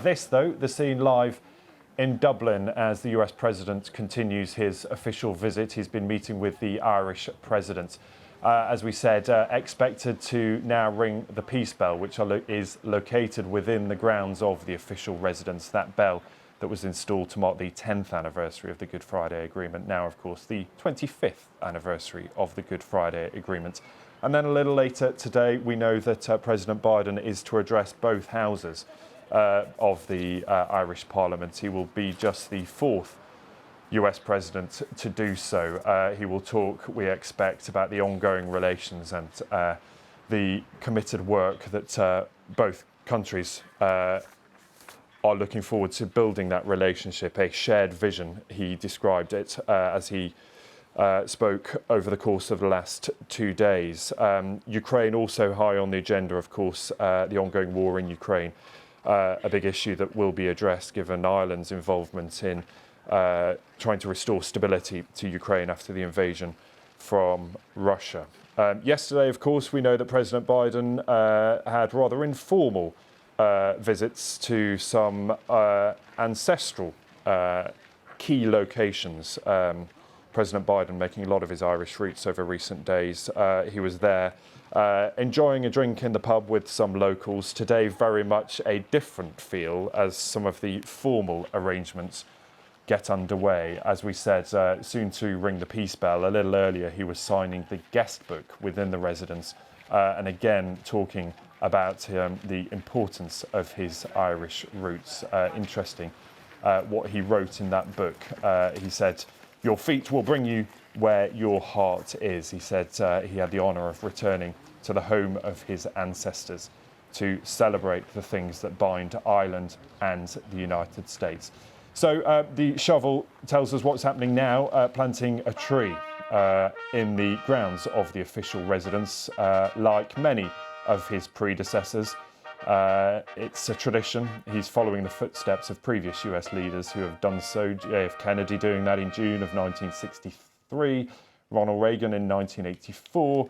This, though, the scene live in Dublin as the US President continues his official visit. He's been meeting with the Irish President. As we said, expected to now ring the peace bell, which is located within the grounds of the official residence. That bell that was installed to mark the 10th anniversary of the Good Friday Agreement. Now, of course, the 25th anniversary of the Good Friday Agreement. And then a little later today, we know that President Biden is to address both houses of the Irish Parliament. He will be just the fourth US President to do so. He will talk, we expect, about the ongoing relations and the committed work that both countries are looking forward to building that relationship, a shared vision. He described it as he spoke over the course of the last 2 days. Ukraine also high on the agenda, of course, the ongoing war in Ukraine, a big issue that will be addressed given Ireland's involvement in trying to restore stability to Ukraine after the invasion from Russia. Yesterday, of course, we know that President Biden had rather informal visits to some ancestral key locations. President Biden making a lot of his Irish roots over recent days. He was there enjoying a drink in the pub with some locals. Today, very much a different feel as some of the formal arrangements get underway. As we said, soon to ring the peace bell. A little earlier, he was signing the guest book within the residence and again talking about the importance of his Irish roots. Interesting what he wrote in that book. He said, "Your feet will bring you where your heart is." He said he had the honour of returning to the home of his ancestors to celebrate the things that bind Ireland and the United States. So the shovel tells us what's happening now, planting a tree in the grounds of the official residence. Like many of his predecessors, it's a tradition. He's following the footsteps of previous US leaders who have done so. JF Kennedy doing that in June of 1963, Ronald Reagan in 1984,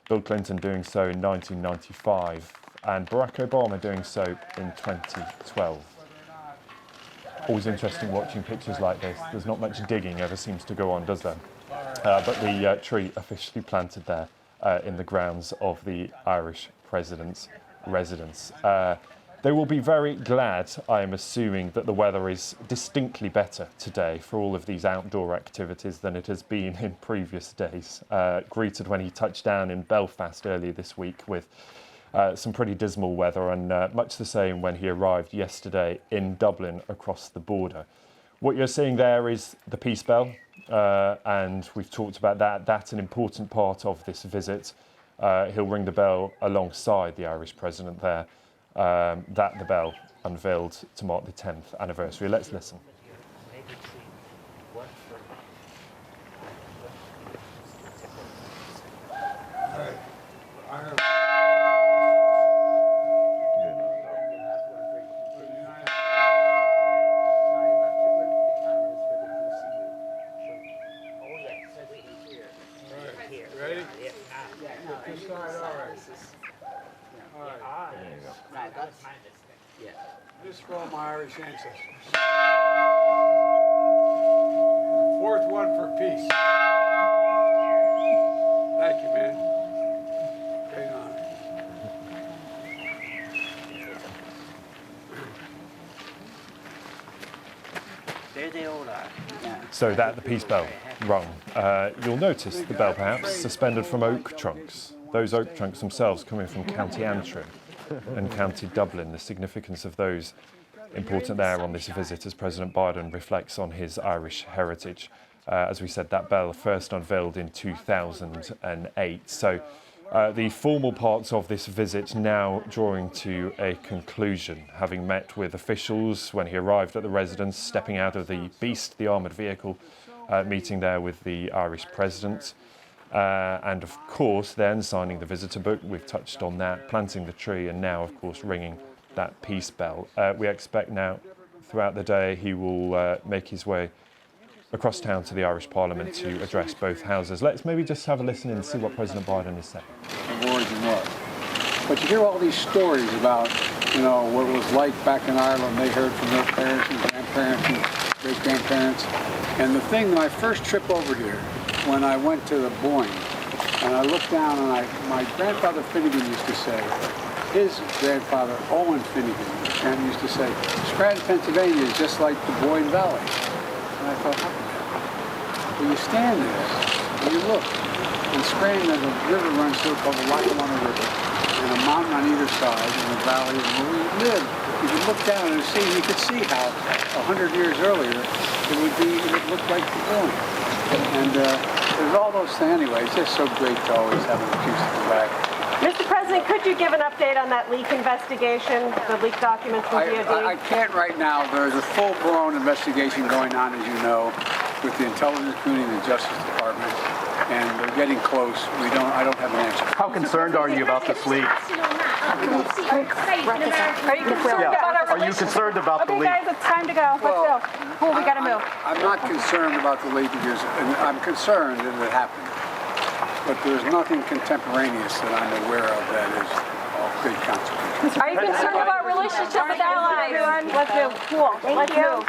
Bill Clinton doing so in 1995, and Barack Obama doing so in 2012. Always interesting watching pictures like this. There's not much digging ever seems to go on, does there? But the tree officially planted there in the grounds of the Irish President's residence. They will be very glad, I am assuming, that the weather is distinctly better today for all of these outdoor activities than it has been in previous days. Greeted when he touched down in Belfast earlier this week with some pretty dismal weather, and much the same when he arrived yesterday in Dublin across the border. What you're seeing there is the peace bell, and we've talked about that. That's an important part of this visit. He'll ring the bell alongside the Irish President there. That the bell unveiled to mark the 10th anniversary. Let's listen. This is for all my Irish ancestors. Fourth one for peace. Thank you, man. Great honor. There they all are. So that the peace bell rung. You'll notice the bell perhaps suspended from oak trunks. Those oak trunks themselves coming from County Antrim and County Dublin. The significance of those important there on this visit as President Biden reflects on his Irish heritage. As we said, that bell first unveiled in 2008. So the formal parts of this visit now drawing to a conclusion, having met with officials when he arrived at the residence, stepping out of the Beast, the armoured vehicle, meeting there with the Irish President. And of course, then signing the visitor book, we've touched on that, planting the tree, and now, of course, ringing that peace bell. We expect now, throughout the day, he will make his way across town to the Irish Parliament to address both houses. Let's maybe just have a listen and see what President Biden is saying. But you hear all these stories about you know, what it was like back in Ireland. They heard from their parents and grandparents and great-grandparents. And the thing, my first trip over here, when I went to the Boyne, and I looked down and my grandfather Finnegan used to say, his grandfather Owen Finnegan used to say, Scranton, Pennsylvania is just like the Boyne Valley. And I thought, how can that? Well, you stand there and you look. In Scranton, there's a river runs through called the Lackawanna River, and a mountain on either side in the valley. And where we lived, you could look down and see, you could see how 100 years earlier it would look like the Boyne. And there's all those things anyway. It's just so great to always have an excuse to come back. Mr. President, could you give an update on that leak investigation, the leaked documents from DOD? I can't right now. There's a full-blown investigation going on, as you know, with the intelligence community and the Justice Department, and they're getting close. I don't have an answer. How concerned are you about this leak? Are you concerned about our Are you concerned about the Okay, leak? guys, it's time to go. Let's go. Cool, we got to move. I'm not concerned about the leak because I'm concerned that it happened. But there's nothing contemporaneous that I'm aware of that is of great consequence. Are you concerned about relationship with allies? Everyone, let's move. Cool. Let's move.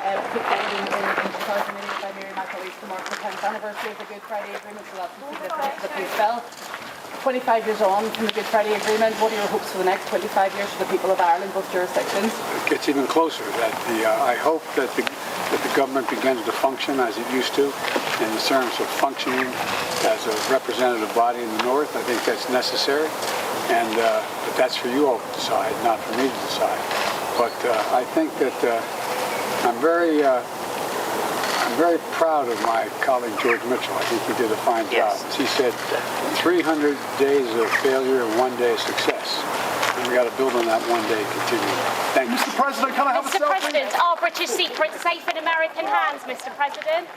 To mark the 10th anniversary of the Good Friday Agreement, so that's the significance of the peace bell. 25 years on from the Good Friday Agreement, what are your hopes for the next 25 years for the people of Ireland, both jurisdictions? It gets even closer. I hope that the government begins to function as it used to, in terms of functioning as a representative body in the North. I think that's necessary, and but that's for you all to decide, not for me to decide. But I think that I'm very proud of my colleague George Mitchell. I think he did a fine job. He said 300 days of failure and 1 day of success. And we got to build on that 1 day continually. Thank you. Mr. President, can I have a Mr. selfie? President, are British secrets safe in American hands, Mr. President?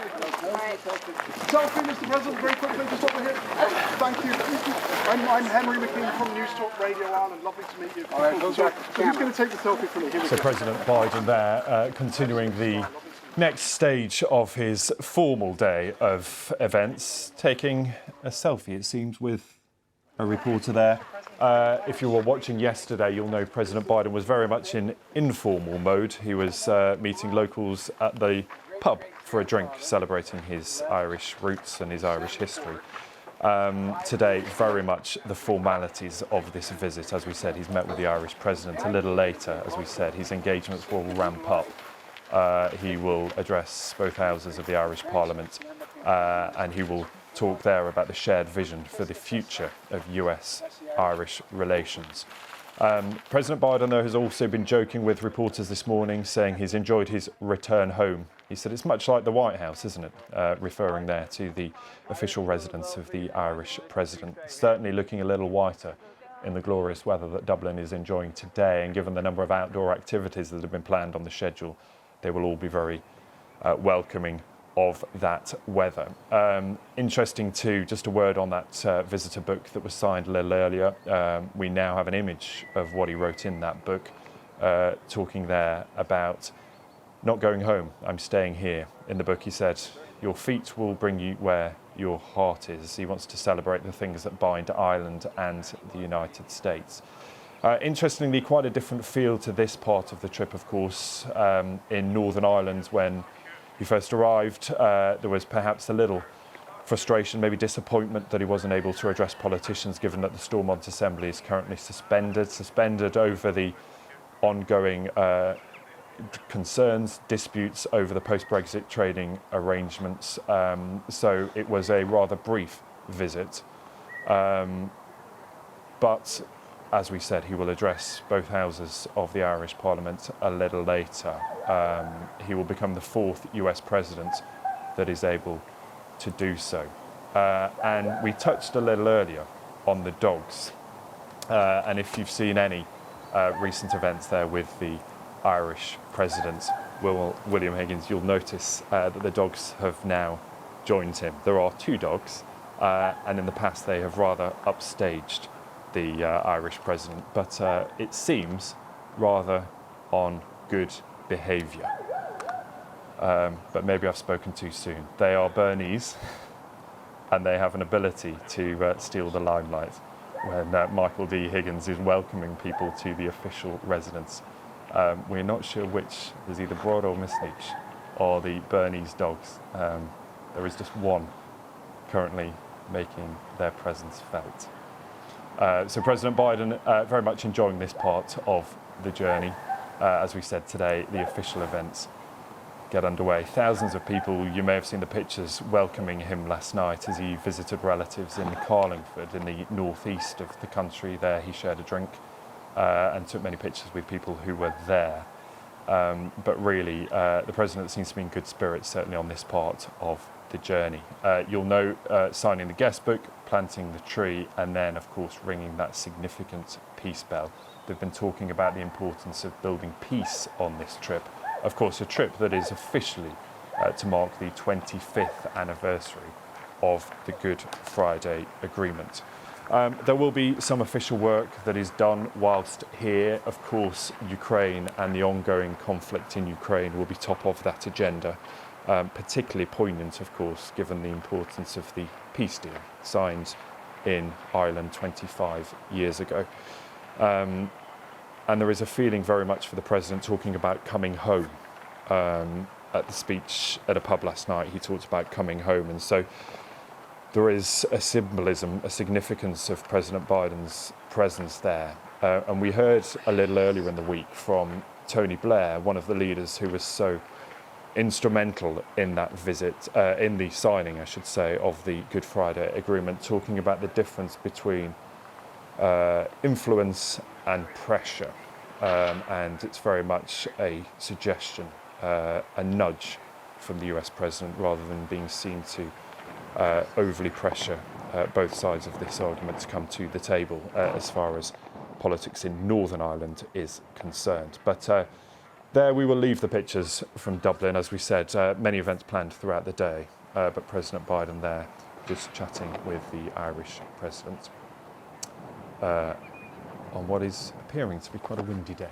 Selfie, Mr. President, very quickly, just over here. Thank you. I'm Henry McKean from News Talk Radio Ireland. Lovely to meet you. All right, so who's going to take the selfie from me? Here we So go. President Biden there continuing the next stage of his formal day of events, taking a selfie, it seems, with a reporter there. If you were watching yesterday, you'll know President Biden was very much in informal mode. He was meeting locals at the pub for a drink, celebrating his Irish roots and his Irish history. Today, very much the formalities of this visit. As we said, he's met with the Irish president a little later. As we said, his engagements will ramp up. He will address both houses of the Irish Parliament, and he will talk there about the shared vision for the future of US-Irish relations. President Biden, though, has also been joking with reporters this morning, saying he's enjoyed his return home. He said it's much like the White House, isn't it? Referring there to the official residence of the Irish president. Certainly looking a little whiter in the glorious weather that Dublin is enjoying today, and given the number of outdoor activities that have been planned on the schedule, they will all be very welcoming of that weather. Interesting too, just a word on that visitor book that was signed a little earlier. We now have an image of what he wrote in that book, talking there about not going home, I'm staying here. In the book he said, your feet will bring you where your heart is. He wants to celebrate the things that bind Ireland and the United States. Interestingly, quite a different feel to this part of the trip, of course. In Northern Ireland, when he first arrived, there was perhaps a little frustration, maybe disappointment that he wasn't able to address politicians, given that the Stormont Assembly is currently suspended over the ongoing concerns, disputes over the post-Brexit trading arrangements. So it was a rather brief visit. But as we said, he will address both houses of the Irish Parliament a little later. He will become the fourth US president that is able to do so. And we touched a little earlier on the dogs. And if you've seen any recent events there with the Irish president, William Higgins, you'll notice that the dogs have now joined him. There are two dogs, and in the past they have rather upstaged the Irish president, but it seems rather on good behaviour. But maybe I've spoken too soon. They are Bernese, and they have an ability to steal the limelight. when Michael D. Higgins is welcoming people to the official residence. We're not sure which. There's either Broad or Miss Leach or the Bernese dogs. There is just one currently making their presence felt. So President Biden very much enjoying this part of the journey. As we said today, the official events get underway. Thousands of people, you may have seen the pictures, welcoming him last night as he visited relatives in Carlingford in the northeast of the country. There he shared a drink and took many pictures with people who were there. But really, the President seems to be in good spirits, certainly on this part of the journey. You'll note signing the guest book, planting the tree, and then, of course, ringing that significant peace bell. They've been talking about the importance of building peace on this trip. Of course, a trip that is officially to mark the 25th anniversary of the Good Friday Agreement. There will be some official work that is done whilst here. Of course, Ukraine and the ongoing conflict in Ukraine will be top of that agenda, particularly poignant, of course, given the importance of the peace deal signed in Ireland 25 years ago. And there is a feeling very much for the President talking about coming home. At the speech at a pub last night, he talked about coming home. And so there is a symbolism, a significance of President Biden's presence there. And we heard a little earlier in the week from Tony Blair, one of the leaders who was so instrumental in that visit, in the signing, I should say, of the Good Friday Agreement, talking about the difference between influence and pressure. And it's very much a suggestion, a nudge from the US President, rather than being seen to overly pressure both sides of this argument to come to the table as far as politics in Northern Ireland is concerned. But there we will leave the pictures from Dublin. As we said, many events planned throughout the day, but President Biden there just chatting with the Irish President on what is appearing to be quite a windy day.